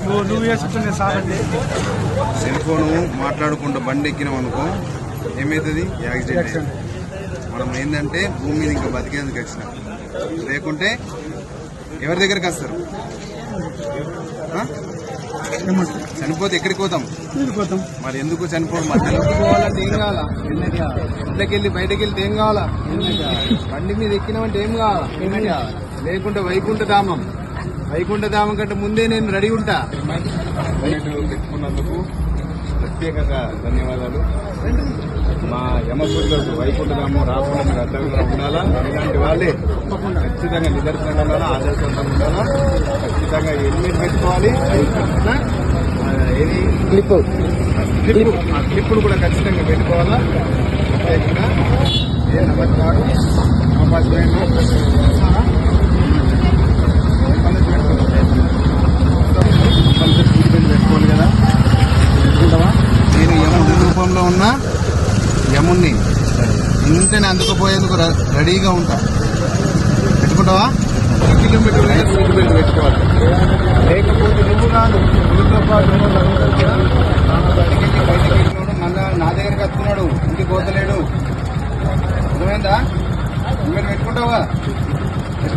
నువ్వు వేసుకునే సాగండి. సెల్ ఫోను మాట్లాడుకుంటూ బండి ఎక్కినాం అనుకో ఏమవుతుంది? యాక్సిడెంట్. మనం ఏంటంటే భూమి మీద ఇంకా బతికేందుకు వచ్చినాం, లేకుంటే ఎవరి దగ్గరికి వస్తారు? చనిపోతే ఎక్కడికి పోతాం? మరి ఎందుకు చనిపోవడం? మధ్యలో పోవాలంటే ఏం కావాలా? ఇంట్లోకి వెళ్ళి బయటకు వెళ్తే ఏం కావాలా? బండి మీద ఎక్కినామంటే ఏం కావాలా? లేకుంటే వైకుంఠ ధామం కంటే ముందే నేను రెడీ ఉంటా. పెట్టుకున్నందుకు ప్రత్యేకంగా ధన్యవాదాలు. మా యమపురులకు వైకుంఠధామం రాకుండా మీరు అర్థంగా ఉండాలా. ఇలాంటి వాళ్ళే ఖచ్చితంగా నిదర్శనంగా ఉండాలా, ఆదర్శంగా ఉండాలా. ఖచ్చితంగా హెల్మెట్ పెట్టుకోవాలి. క్లిప్పులు కూడా ఖచ్చితంగా పెట్టుకోవాలా. ప్రత్యేకంగా ఏ నెంబర్ కాదు పెట్టుకోవాలి కదా. నేను యముడి రూపంలో ఉన్న యముణ్ణి ఇంటనే అందుకుపోయేందుకు రెడీగా ఉంటా. పెట్టుకుంటావా? కిలోమీటర్ పెట్టుకోవాలి. లేకపోతే నువ్వు కాదు, నీతో పాటు మళ్ళా నా దగ్గరికి వస్తున్నాడు, ఇంటికి పోతలేడు. అర్థమైందా? నువ్వు పెట్టుకుంటావా?